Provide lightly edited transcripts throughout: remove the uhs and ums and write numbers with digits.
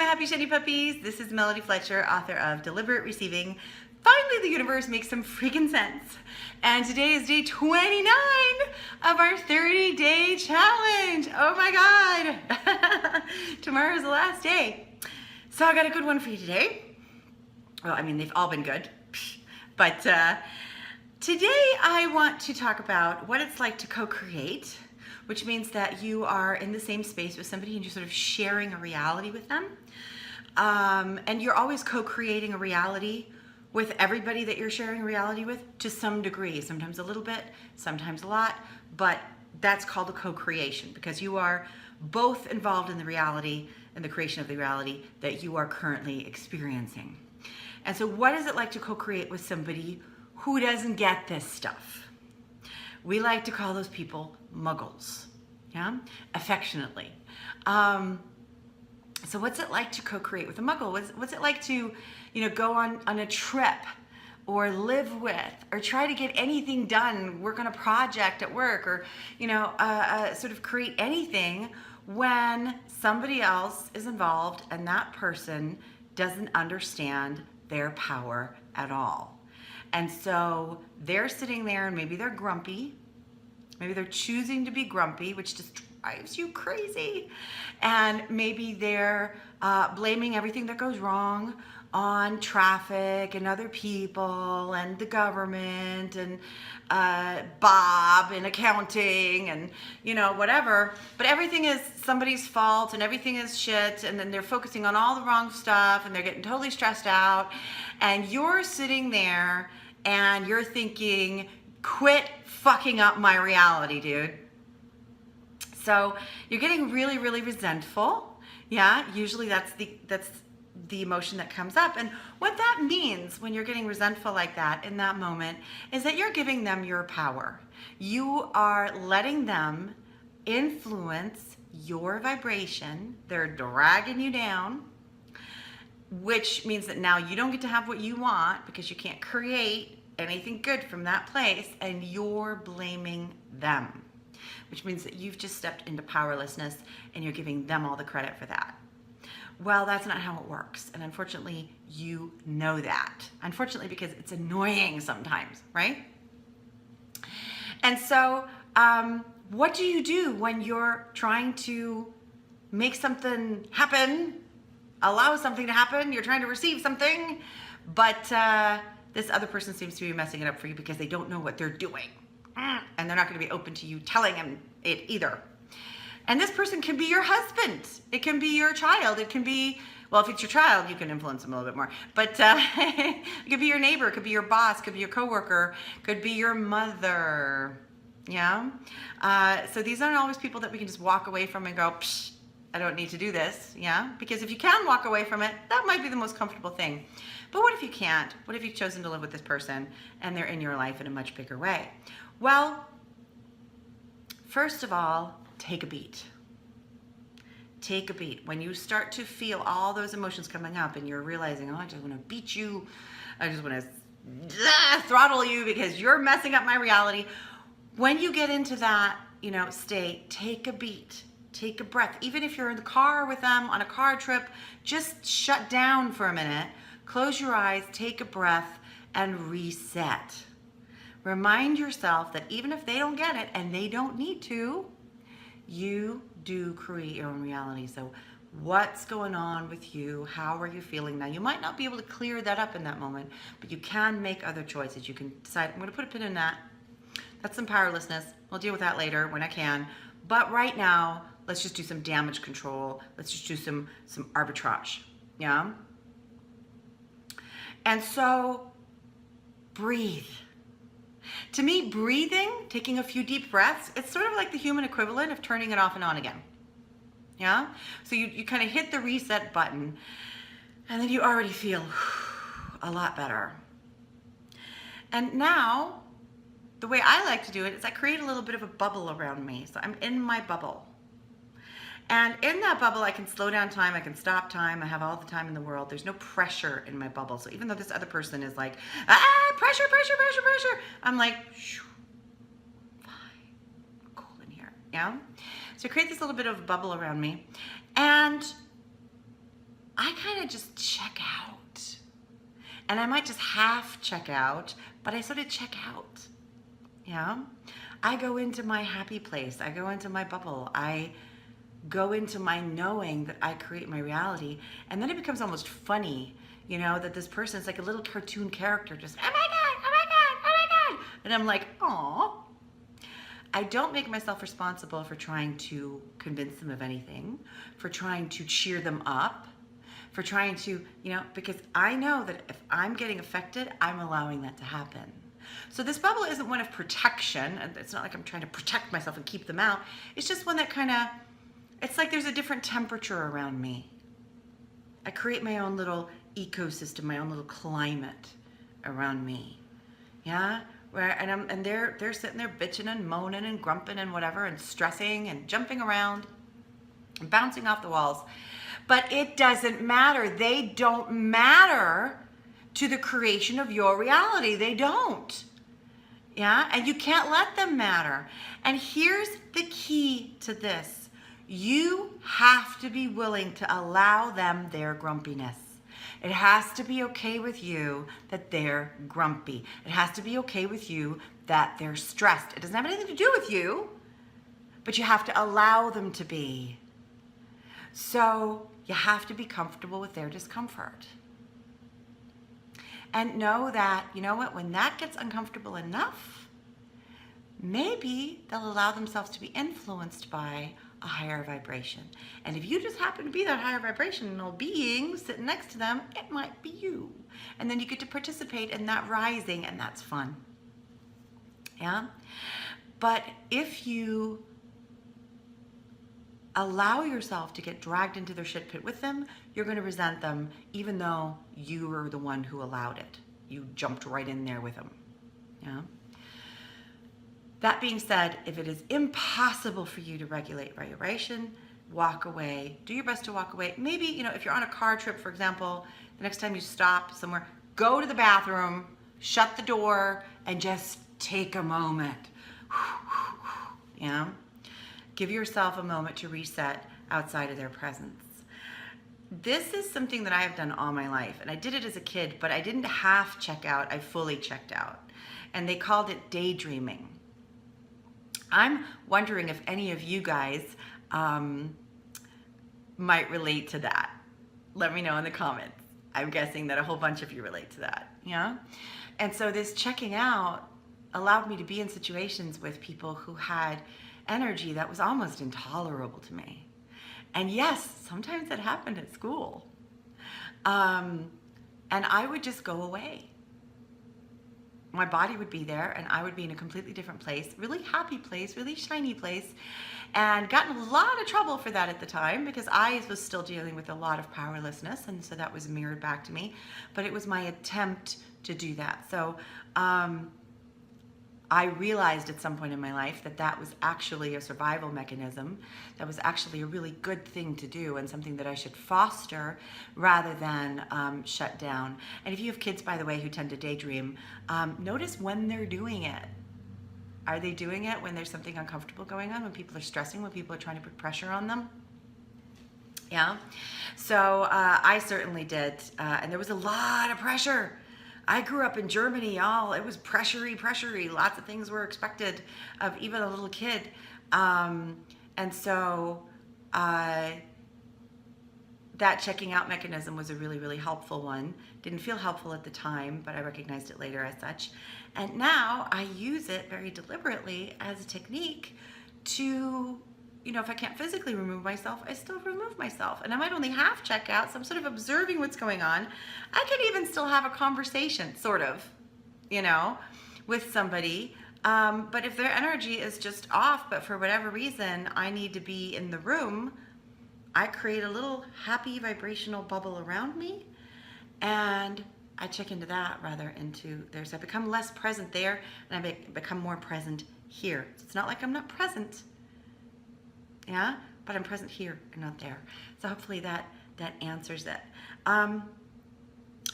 happy shiny puppies. This is Melody Fletcher, author of Deliberate Receiving. Finally, the universe makes some freaking sense. And today is day 29 of our 30-day challenge. Oh my God. Tomorrow is the last day. So I got a good one for you today. Well, I mean, they've all been good. But today I want to talk about what it's like to co-create, which means that you are in the same space with somebody and you're sort of sharing a reality with them. And you're always co-creating a reality with everybody that you're sharing a reality with to some degree, sometimes a little bit, sometimes a lot, but that's called a co-creation because you are both involved in the reality and the creation of the reality that you are currently experiencing. And so what is it like to co-create with somebody who doesn't get this stuff? We like to call those people Muggles, yeah, affectionately. So what's it like to co-create with a Muggle? What's it like to, go on a trip or live with or try to get anything done, work on a project at work or, sort of create anything when somebody else is involved and that person doesn't understand their power at all. And so they're sitting there and maybe they're grumpy. Maybe they're choosing to be grumpy, which just drives you crazy. And maybe they're blaming everything that goes wrong on traffic and other people and the government and Bob and accounting and, whatever. But everything is somebody's fault and everything is shit. And then they're focusing on all the wrong stuff and they're getting totally stressed out. And you're sitting there and you're thinking, quit fucking up my reality, dude. So you're getting really, really resentful. Yeah, usually that's the emotion that comes up. And what that means when you're getting resentful like that in that moment is that you're giving them your power. You are letting them influence your vibration. They're dragging you down, which means that now you don't get to have what you want because you can't create anything good from that place, and you're blaming them, which means that you've just stepped into powerlessness and you're giving them all the credit for that. Well, that's not how it works. And unfortunately, you know that. Unfortunately, because it's annoying sometimes, right? And so what do you do when you're trying to make something happen, allow something to happen, you're trying to receive something, but this other person seems to be messing it up for you because they don't know what they're doing. And they're not going to be open to you telling them it either. And this person can be your husband. It can be your child. It can be, well, if it's your child, you can influence them a little bit more. But it could be your neighbor. It could be your boss. It could be your coworker. It could be your mother. Yeah? So these aren't always people that we can just walk away from and go, psh, I don't need to do this. Yeah? Because if you can walk away from it, that might be the most comfortable thing. But what if you can't? What if you've chosen to live with this person and they're in your life in a much bigger way? Well, first of all, take a beat. Take a beat. When you start to feel all those emotions coming up and you're realizing, oh, I just want to beat you. I just want to throttle you because you're messing up my reality. When you get into that, state, take a beat. Take a breath. Even if you're in the car with them on a car trip, just shut down for a minute. Close your eyes, take a breath, and reset. Remind yourself that even if they don't get it, and they don't need to, you do create your own reality. So what's going on with you? How are you feeling now? You might not be able to clear that up in that moment, but you can make other choices. You can decide, I'm going to put a pin in that. That's some powerlessness. I'll deal with that later when I can. But right now, let's just do some damage control. Let's just do some arbitrage. Yeah? And so, breathe. To me, breathing, taking a few deep breaths, it's sort of like the human equivalent of turning it off and on again. Yeah? So you kind of hit the reset button, and then you already feel a lot better. And now, the way I like to do it is I create a little bit of a bubble around me. So I'm in my bubble. And in that bubble, I can slow down time, I can stop time, I have all the time in the world. There's no pressure in my bubble. So even though this other person is like, pressure, I'm like, fine, cool in here, yeah? So I create this little bit of a bubble around me. And I kind of just check out. And I might just half check out, but I sort of check out. Yeah? I go into my happy place. I go into my bubble. I go into my knowing that I create my reality. And then it becomes almost funny, you know, that this person is like a little cartoon character, just, oh my God, oh my God, oh my God. And I'm like, aw. I don't make myself responsible for trying to convince them of anything, for trying to cheer them up, for trying to, you know, because I know that if I'm getting affected, I'm allowing that to happen. So this bubble isn't one of protection. It's not like I'm trying to protect myself and keep them out. It's just one that kind of, it's like there's a different temperature around me. I create my own little ecosystem, my own little climate around me. Yeah? And they're sitting there bitching and moaning and grumping and whatever and stressing and jumping around and bouncing off the walls. But it doesn't matter. They don't matter to the creation of your reality. They don't. Yeah? And you can't let them matter. And here's the key to this. You have to be willing to allow them their grumpiness. It has to be okay with you that they're grumpy. It has to be okay with you that they're stressed. It doesn't have anything to do with you, but you have to allow them to be. So you have to be comfortable with their discomfort. And know that, you know what, when that gets uncomfortable enough, maybe they'll allow themselves to be influenced by a higher vibration. And if you just happen to be that higher vibrational being sitting next to them, it might be you. And then you get to participate in that rising, and that's fun. Yeah? But if you allow yourself to get dragged into their shit pit with them, you're going to resent them even though you were the one who allowed it. You jumped right in there with them. Yeah? That being said, if it is impossible for you to regulate vibration, walk away. Do your best to walk away. Maybe, you know, if you're on a car trip, for example, the next time you stop somewhere, go to the bathroom, shut the door, and just take a moment. You know? Give yourself a moment to reset outside of their presence. This is something that I have done all my life, and I did it as a kid, but I didn't half check out, I fully checked out. And they called it daydreaming. I'm wondering if any of you guys might relate to that. Let me know in the comments. I'm guessing that a whole bunch of you relate to that, yeah? And so this checking out allowed me to be in situations with people who had energy that was almost intolerable to me. And yes, sometimes it happened at school. And I would just go away. My body would be there and I would be in a completely different place, really happy place, really shiny place, and got in a lot of trouble for that at the time because I was still dealing with a lot of powerlessness, and so that was mirrored back to me. But it was my attempt to do that. So I realized at some point in my life that that was actually a survival mechanism. That was actually a really good thing to do and something that I should foster rather than shut down. And if you have kids, by the way, who tend to daydream, notice when they're doing it. Are they doing it when there's something uncomfortable going on, when people are stressing, when people are trying to put pressure on them? Yeah. So I certainly did. And there was a lot of pressure. I grew up in Germany, y'all. It was pressury. Lots of things were expected of even a little kid. And so that checking out mechanism was a really, really helpful one. Didn't feel helpful at the time, but I recognized it later as such. And now I use it very deliberately as a technique to, you know, if I can't physically remove myself, I still remove myself. And I might only half check out, so I'm sort of observing what's going on. I can even still have a conversation, sort of, you know, with somebody. But if their energy is just off, but for whatever reason, I need to be in the room, I create a little happy vibrational bubble around me, and I check into that rather into theirs. I become less present there, and I become more present here. So it's not like I'm not present. Yeah, but I'm present here and not there. So hopefully that answers it.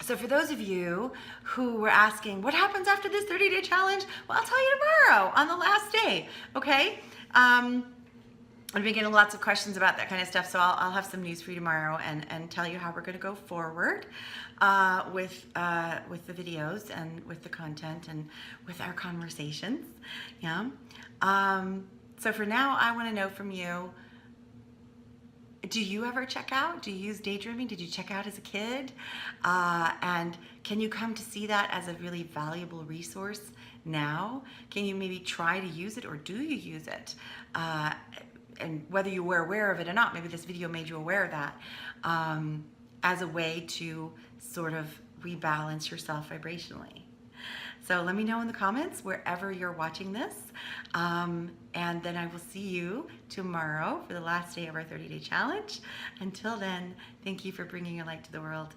So for those of you who were asking, what happens after this 30-day challenge? Well, I'll tell you tomorrow on the last day, okay? I've been getting lots of questions about that kind of stuff, so I'll have some news for you tomorrow and tell you how we're going to go forward with the videos and with the content and with our conversations. Yeah. So for now, I want to know from you, do you ever check out? Do you use daydreaming? Did you check out as a kid? And can you come to see that as a really valuable resource now? Can you maybe try to use it, or do you use it? And whether you were aware of it or not, maybe this video made you aware of that, as a way to sort of rebalance yourself vibrationally. So let me know in the comments wherever you're watching this. And then I will see you tomorrow for the last day of our 30-day challenge. Until then, thank you for bringing your light to the world.